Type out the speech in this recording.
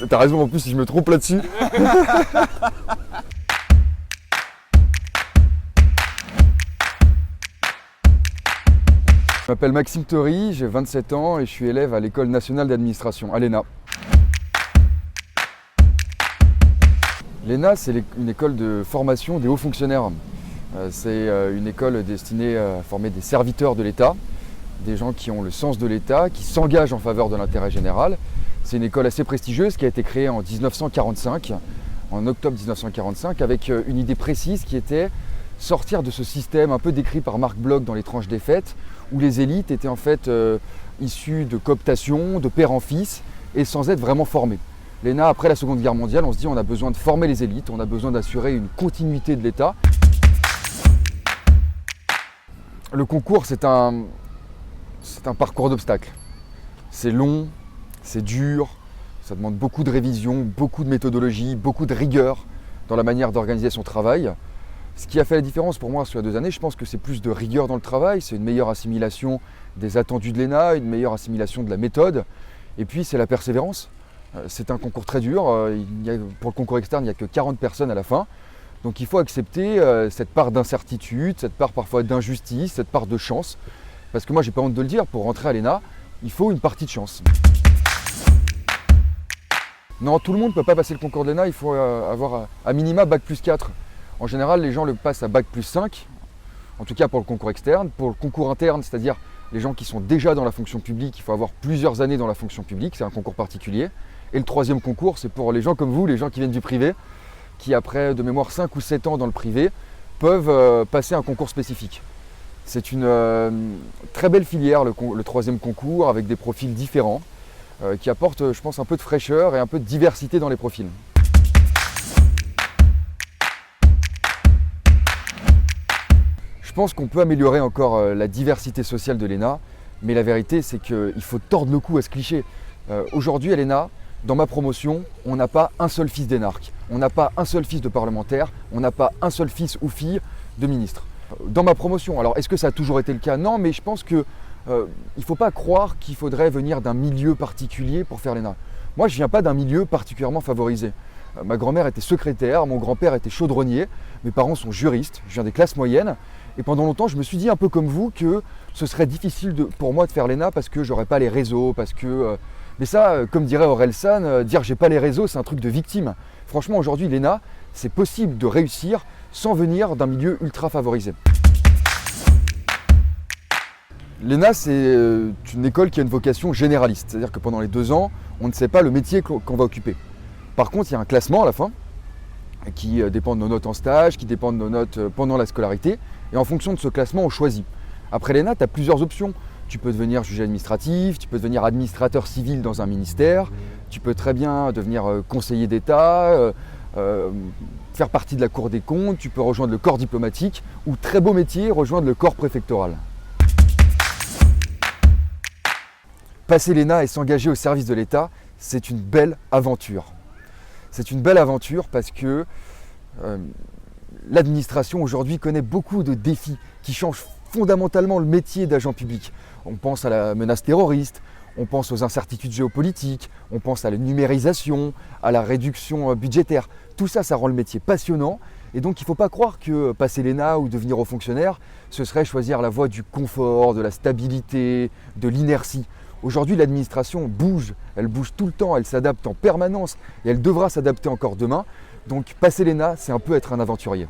T'as raison, en plus si je me trompe là-dessus. Je m'appelle Maxime Tory, j'ai 27 ans et je suis élève à l'École nationale d'administration, à l'ENA. L'ENA, c'est une école de formation des hauts fonctionnaires. C'est une école destinée à former des serviteurs de l'État, des gens qui ont le sens de l'État, qui s'engagent en faveur de l'intérêt général. C'est une école assez prestigieuse qui a été créée en 1945, en octobre 1945, avec une idée précise qui était sortir de ce système un peu décrit par Marc Bloch dans Les Tranches des Fêtes, où les élites étaient en fait issues de cooptation, de père en fils, et sans être vraiment formées. L'ENA, après la Seconde Guerre mondiale, on se dit on a besoin de former les élites, on a besoin d'assurer une continuité de l'État. Le concours, c'est un parcours d'obstacles. C'est long, c'est dur, ça demande beaucoup de révision, beaucoup de méthodologie, beaucoup de rigueur dans la manière d'organiser son travail. Ce qui a fait la différence pour moi sur les 2 années, je pense que c'est plus de rigueur dans le travail, c'est une meilleure assimilation des attendus de l'ENA, une meilleure assimilation de la méthode, et puis c'est la persévérance. C'est un concours très dur, pour le concours externe, il n'y a que 40 personnes à la fin, donc il faut accepter cette part d'incertitude, cette part parfois d'injustice, cette part de chance, parce que moi j'ai pas honte de le dire, pour rentrer à l'ENA, il faut une partie de chance. Non, tout le monde ne peut pas passer le concours de l'ENA, il faut avoir à minima bac plus 4. En général, les gens le passent à bac plus 5, en tout cas pour le concours externe. Pour le concours interne, c'est-à-dire les gens qui sont déjà dans la fonction publique, il faut avoir plusieurs années dans la fonction publique, c'est un concours particulier. Et le 3e concours, c'est pour les gens comme vous, les gens qui viennent du privé, qui après de mémoire 5 ou 7 ans dans le privé, peuvent passer un concours spécifique. C'est une très belle filière, le 3e concours, avec des profils différents, qui apportent, je pense, un peu de fraîcheur et un peu de diversité dans les profils. Je pense qu'on peut améliorer encore la diversité sociale de l'ENA, mais la vérité c'est qu'il faut tordre le cou à ce cliché. Aujourd'hui à l'ENA, dans ma promotion, on n'a pas un seul fils d'énarque, on n'a pas un seul fils de parlementaire, on n'a pas un seul fils ou fille de ministre. Dans ma promotion, alors est-ce que ça a toujours été le cas? Non, mais je pense qu'il ne faut pas croire qu'il faudrait venir d'un milieu particulier pour faire l'ENA. Moi je ne viens pas d'un milieu particulièrement favorisé. Ma grand-mère était secrétaire, mon grand-père était chaudronnier, mes parents sont juristes, je viens des classes moyennes. Et pendant longtemps, je me suis dit un peu comme vous que ce serait difficile pour moi de faire l'ENA parce que j'aurais pas les réseaux, parce que... Mais ça, comme dirait Orelsan, dire j'ai pas les réseaux, c'est un truc de victime. Franchement, aujourd'hui, l'ENA, c'est possible de réussir sans venir d'un milieu ultra favorisé. L'ENA, c'est une école qui a une vocation généraliste, c'est-à-dire que pendant les 2 ans, on ne sait pas le métier qu'on va occuper. Par contre, il y a un classement à la fin, qui dépend de nos notes en stage, qui dépend de nos notes pendant la scolarité. Et en fonction de ce classement, on choisit. Après l'ENA, tu as plusieurs options. Tu peux devenir juge administratif, tu peux devenir administrateur civil dans un ministère, tu peux très bien devenir conseiller d'État, faire partie de la Cour des comptes, tu peux rejoindre le corps diplomatique ou, très beau métier, rejoindre le corps préfectoral. Passer l'ENA et s'engager au service de l'État, c'est une belle aventure. C'est une belle aventure parce que l'administration aujourd'hui connaît beaucoup de défis qui changent fondamentalement le métier d'agent public. On pense à la menace terroriste, on pense aux incertitudes géopolitiques, on pense à la numérisation, à la réduction budgétaire. Tout ça, ça rend le métier passionnant. Et donc il ne faut pas croire que passer l'ENA ou devenir haut fonctionnaire, ce serait choisir la voie du confort, de la stabilité, de l'inertie. Aujourd'hui, l'administration bouge, elle bouge tout le temps, elle s'adapte en permanence et elle devra s'adapter encore demain. Donc passer l'ENA, c'est un peu être un aventurier.